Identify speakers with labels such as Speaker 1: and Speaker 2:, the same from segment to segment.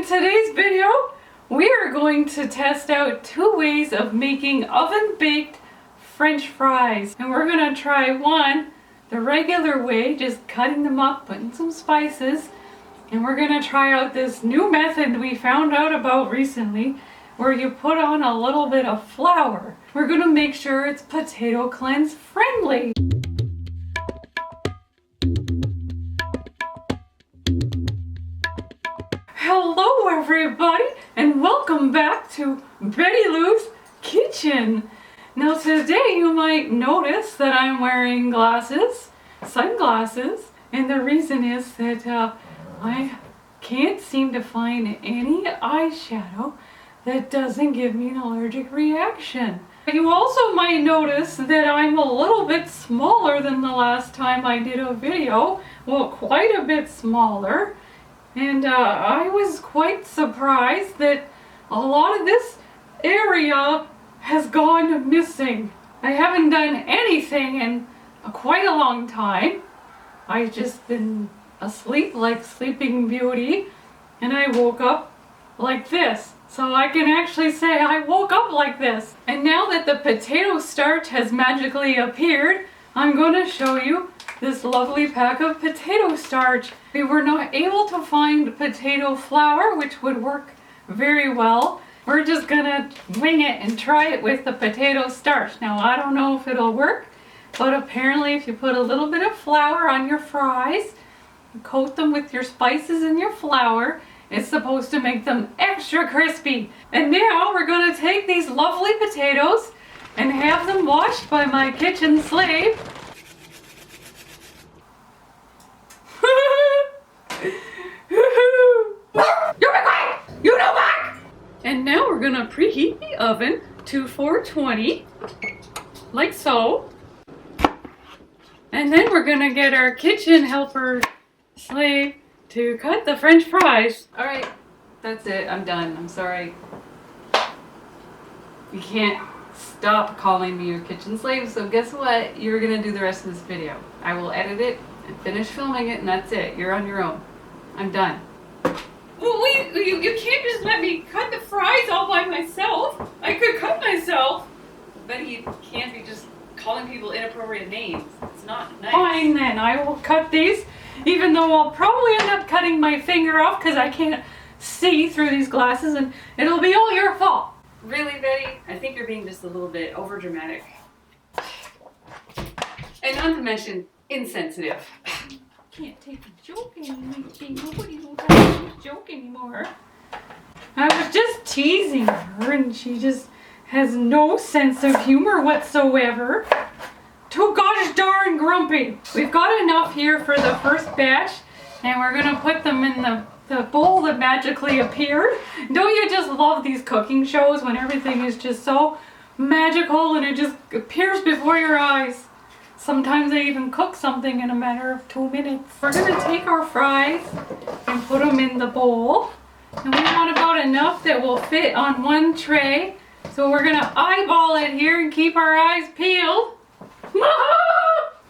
Speaker 1: today's video, we are going to test out two ways of making oven-baked French fries. And we're going to try one, the regular way, just cutting them up, putting some spices. And we're going to try out this new method we found out about recently, where you put on a little bit of flour. We're going to make sure it's potato cleanse friendly. Hello everybody, and welcome back to Betty Lou's Kitchen. Now today you might notice that I'm wearing glasses, sunglasses, and the reason is that I can't seem to find any eyeshadow that doesn't give me an allergic reaction. You also might notice that I'm a little bit smaller than the last time I did a video. Well, quite a bit smaller. And I was quite surprised that a lot of this area has gone missing. I haven't done anything in quite a long time. I've just been asleep like Sleeping Beauty, and I woke up like this. So I can actually say I woke up like this. And now that the potato starch has magically appeared, I'm going to show you this lovely pack of potato starch. We were not able to find potato flour, which would work very well. We're just gonna wing it and try it with the potato starch. Now I don't know if it'll work, but apparently if you put a little bit of flour on your fries, coat them with your spices and your flour, it's supposed to make them extra crispy. And now we're gonna take these lovely potatoes and have them washed by my kitchen slave. And now we're gonna preheat the oven to 420, like so. And then we're gonna get our kitchen helper slave to cut the French fries. All right, that's it, I'm done, I'm sorry. You can't stop calling me your kitchen slave, so guess what? You're gonna do the rest of this video. I will edit it and finish filming it, and that's it. You're on your own. I'm done. Well, wait, you can't just let me cut the fries all by myself. I could cut myself. But you can't be just calling people inappropriate names. It's not nice. Fine then, I will cut these, even though I'll probably end up cutting my finger off because I can't see through these glasses, and it'll be all your fault. Really, Betty? I think you're being just a little bit overdramatic. And not to mention, insensitive. Can't take a joke anymore. Nobody knows how to take a joke anymore. I was just teasing her and she just has no sense of humor whatsoever. Too gosh darn grumpy. We've got enough here for the first batch, and we're gonna put them in the bowl that magically appeared. Don't you just love these cooking shows when everything is just so magical and it just appears before your eyes? Sometimes I even cook something in a matter of 2 minutes. We're gonna take our fries and put them in the bowl. And we want about enough that will fit on one tray. So we're gonna eyeball it here and keep our eyes peeled.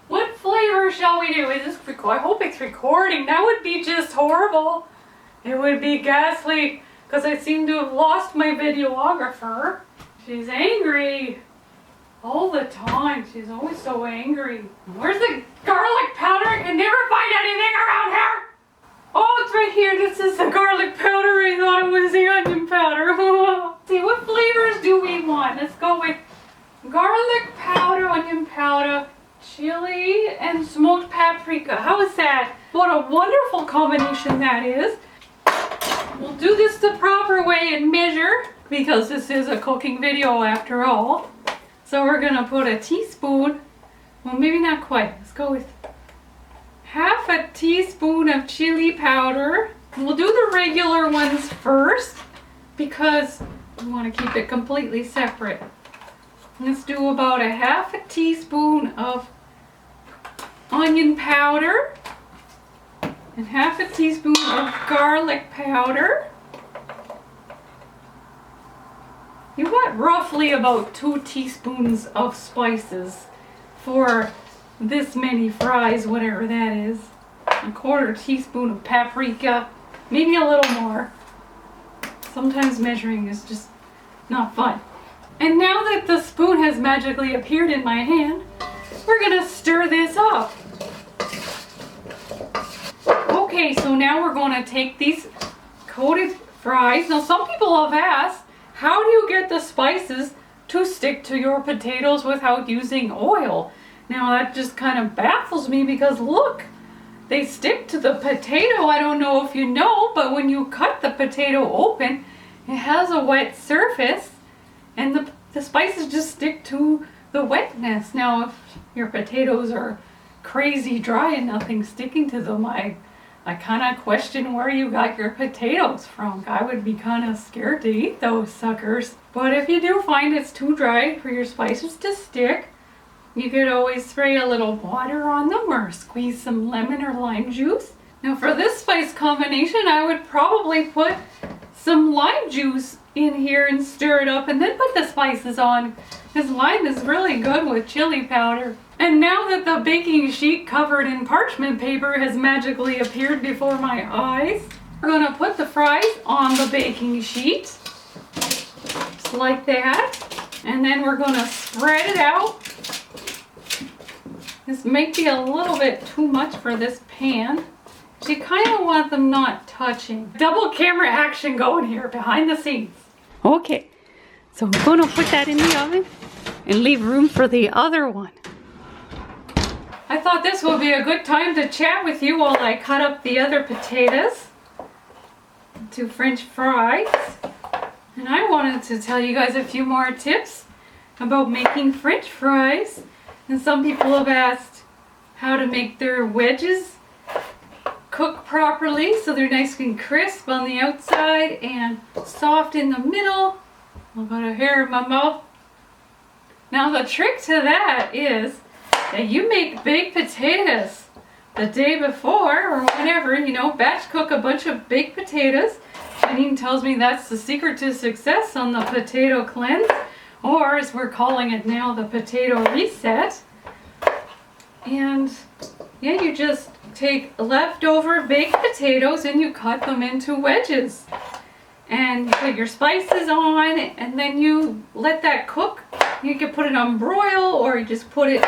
Speaker 1: What flavor shall we do? Is this I hope it's recording. That would be just horrible. It would be ghastly because I seem to have lost my videographer. She's angry. All the time. She's always so angry. Where's the garlic powder? I can never find anything around here. Oh, it's right here. This is the garlic powder. I thought it was the onion powder. See, what flavors do we want? Let's go with garlic powder, onion powder, chili, and smoked paprika. How is that? What a wonderful combination that is. We'll do this the proper way and measure, because this is a cooking video after all. So we're gonna put a teaspoon, well maybe not quite, let's go with half a teaspoon of chili powder. We'll do the regular ones first because we want to keep it completely separate. Let's do about a half a teaspoon of onion powder and half a teaspoon of garlic powder. You want roughly about 2 teaspoons of spices for this many fries, whatever that is. A 1/4 teaspoon of paprika, maybe a little more. Sometimes measuring is just not fun. And now that the spoon has magically appeared in my hand, we're gonna stir this up. Okay, so now we're gonna take these coated fries. Now some people have asked, how do you get the spices to stick to your potatoes without using oil? Now that just kind of baffles me because look, they stick to the potato. I don't know if you know, but when you cut the potato open, it has a wet surface and the spices just stick to the wetness. Now if your potatoes are crazy dry and nothing's sticking to them, I kind of question where you got your potatoes from. I would be kind of scared to eat those suckers. But if you do find it's too dry for your spices to stick, you could always spray a little water on them or squeeze some lemon or lime juice. Now for this spice combination, I would probably put some lime juice in here and stir it up and then put the spices on. This lime is really good with chili powder. And now that the baking sheet covered in parchment paper has magically appeared before my eyes, we're going to put the fries on the baking sheet, just like that. And then we're going to spread it out. This might be a little bit too much for this pan. So you kind of want them not touching. Double camera action going here behind the scenes. Okay, so I'm going to put that in the oven and leave room for the other one. I thought this would be a good time to chat with you while I cut up the other potatoes to French fries. And I wanted to tell you guys a few more tips about making French fries. And some people have asked how to make their wedges cook properly so they're nice and crisp on the outside and soft in the middle. I've got a hair in my mouth. Now the trick to that is that you make baked potatoes the day before or whenever, you know, batch cook a bunch of baked potatoes. Janine tells me that's the secret to success on the potato cleanse, or as we're calling it now, the potato reset. And yeah, you just take leftover baked potatoes and you cut them into wedges. And you put your spices on and then you let that cook. You can put it on broil or you just put it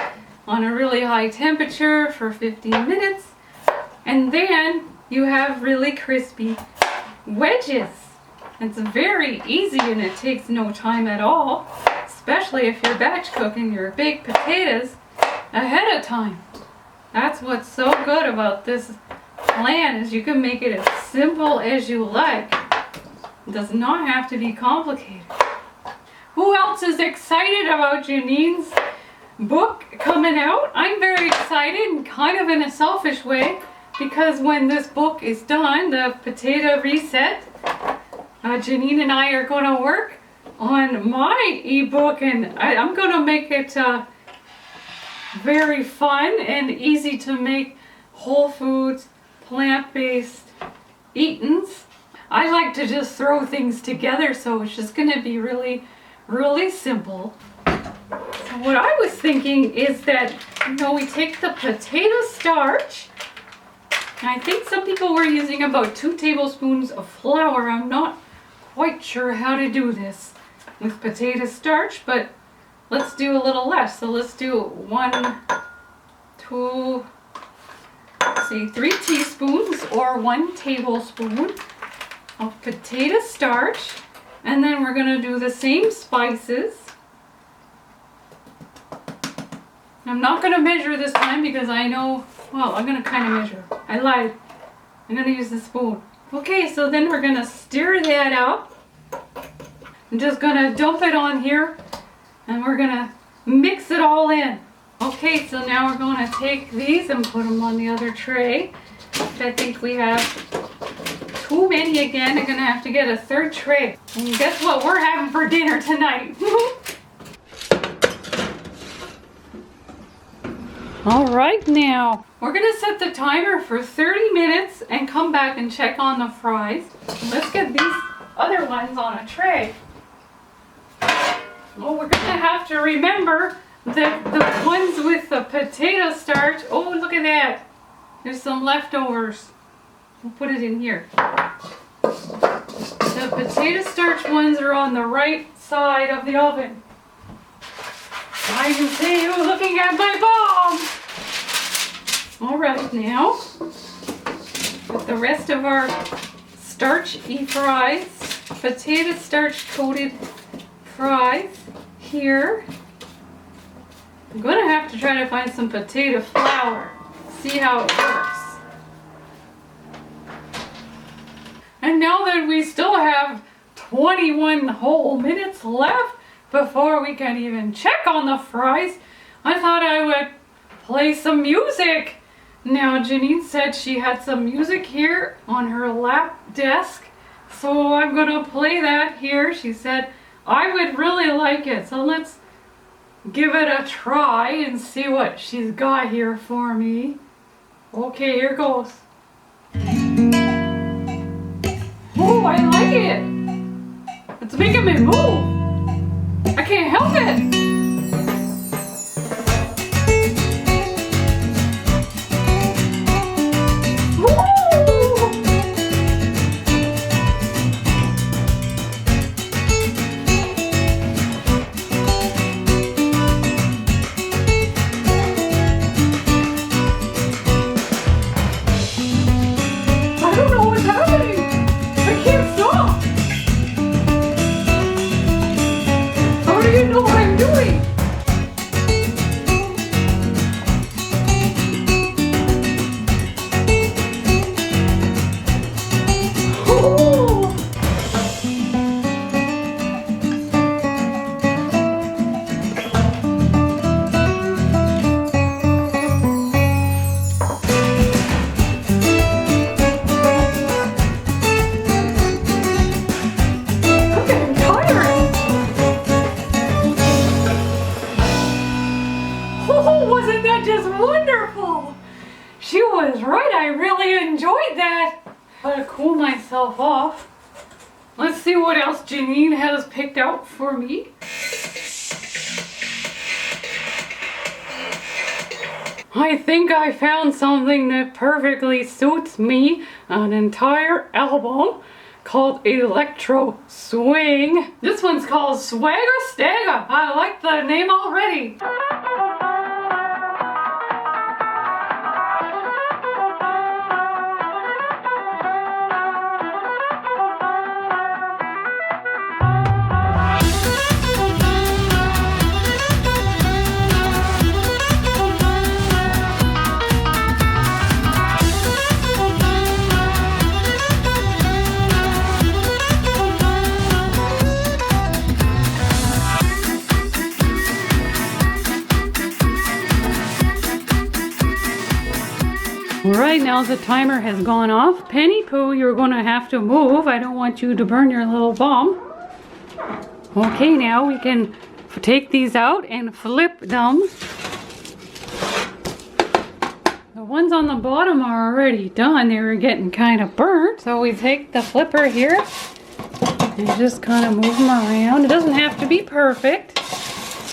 Speaker 1: on a really high temperature for 15 minutes. And then you have really crispy wedges. It's very easy and it takes no time at all, especially if you're batch cooking your baked potatoes ahead of time. That's what's so good about this plan is you can make it as simple as you like. It does not have to be complicated. Who else is excited about Janine's book coming out? I'm very excited and kind of in a selfish way because when this book is done, the Potato Reset, Janine and I are going to work on my ebook and I'm going to make it very fun and easy to make whole foods, plant-based eatings. I like to just throw things together, so it's just going to be really, really simple. So what I was thinking is that, you know, we take the potato starch, and I think some people were using about 2 tablespoons of flour. I'm not quite sure how to do this with potato starch, but let's do a little less. So let's do 3 teaspoons or 1 tablespoon of potato starch. And then we're going to do the same spices. I'm not going to measure this time because I know, well, I'm going to kind of measure. I lied. I'm going to use the spoon. Okay, so then we're going to stir that up. I'm just going to dump it on here and we're going to mix it all in. Okay, so now we're going to take these and put them on the other tray. I think we have too many again. I'm going to have to get a 3rd tray. And guess what we're having for dinner tonight? All right, now we're going to set the timer for 30 minutes and come back and check on the fries. Let's get these other ones on a tray. Well, we're going to have to remember that the ones with the potato starch, oh, look at that. There's some leftovers. We'll put it in here. The Potato starch ones are on the right side of the oven. I can see you looking at my bomb. All right, now with the rest of our starchy fries, potato starch coated fries here. I'm gonna have to try to find some potato flour, see how it works. And now that we still have 21 whole minutes left before we can even check on the fries, I thought I would play some music. Now Janine said she had some music here on her lap desk, so I'm gonna play that here. She said I would really like it, so let's give it a try and see what she's got here for me. Okay, here goes. Oh, I like it. It's making me move. I can't help it. She was right, I really enjoyed that. Gotta cool myself off. Let's see what else Janine has picked out for me. I think I found something that perfectly suits me. An entire album called Electro Swing. This one's called Swagger Stagger. I like the name already. Right now the timer has gone off. Penny Pooh, you're going to have to move. I don't want you to burn your little bomb. Okay, now we can take these out and flip them. The ones on the bottom are already done. They were getting kind of burnt. So we take the flipper here and just kind of move them around. It doesn't have to be perfect.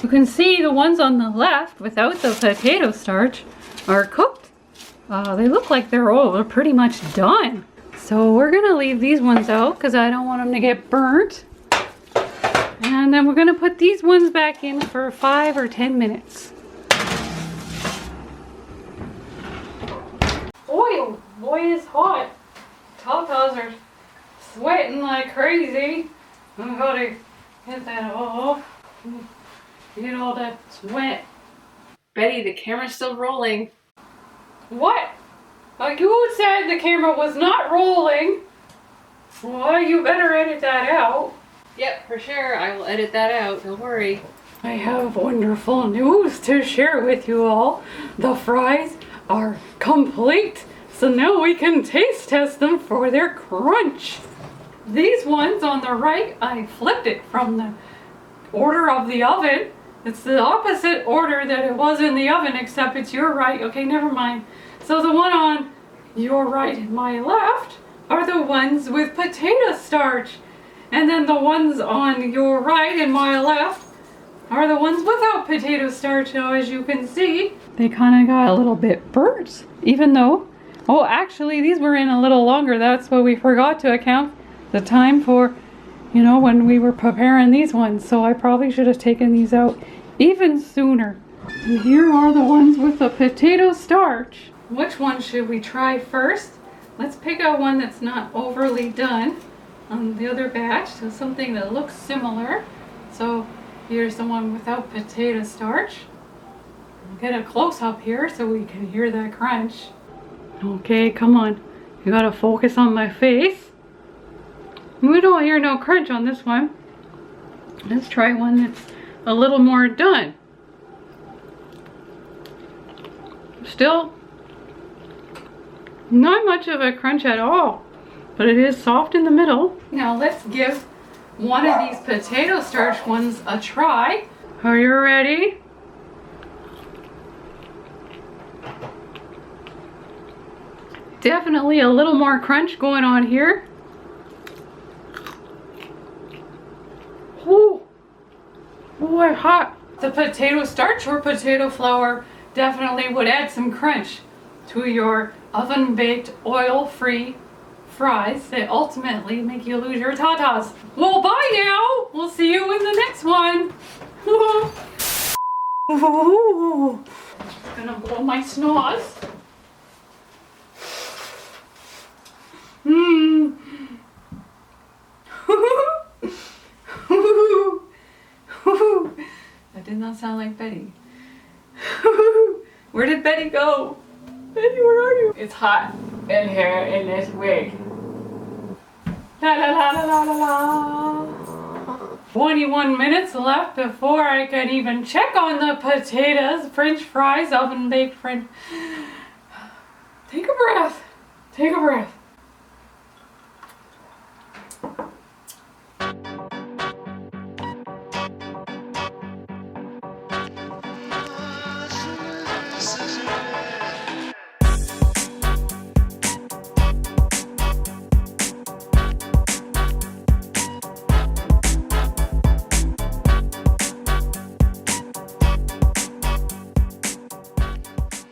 Speaker 1: You can see the ones on the left without the potato starch are cooked. They look like they're pretty much done. So we're gonna leave these ones out because I don't want them to get burnt. And then we're gonna put these ones back in for 5 or 10 minutes. Boy, boy, it's hot. Tatas are sweating like crazy. I gotta get that off. Get all that sweat. Betty, the camera's still rolling. What? You said the camera was not rolling. Well, you better edit that out. Yep, for sure. I will edit that out. Don't worry. I have wonderful news to share with you all. The fries are complete. So now we can taste test them for their crunch. These ones on the right, I flipped it from the order of the oven. It's the opposite order that it was in the oven, except it's your right. Okay, never mind. So the one on your right and my left are the ones with potato starch. And then the ones on your right and my left are the ones without potato starch. Now, as you can see, they kind of got a little bit burnt, even though, oh, actually these were in a little longer. That's what we forgot to account the time for you know, when we were preparing these ones, so I probably should have taken these out even sooner. And here are the ones with the potato starch. Which one should we try first? Let's pick out one that's not overly done on the other batch, so something that looks similar. So here's the one without potato starch. I'll get a close-up here so we can hear that crunch. Okay, come on. You gotta focus on my face. We don't hear no crunch on this one. Let's try one that's a little more done. Still, not much of a crunch at all, but it is soft in the middle. Now let's give one of these potato starch ones a try. Are you ready? Definitely a little more crunch going on here. Ooh, boy, hot. The potato starch or potato flour definitely would add some crunch to your oven-baked, oil-free fries that ultimately make you lose your tatas. Well, bye now. We'll see you in the next one. Gonna blow my snot. That did not sound like Betty. Where did Betty go? Betty, where are you? It's hot in here in this wig. La la la la la la la. 21 minutes left before I can even check on the potatoes, French fries, oven baked French. Take a breath. Take a breath.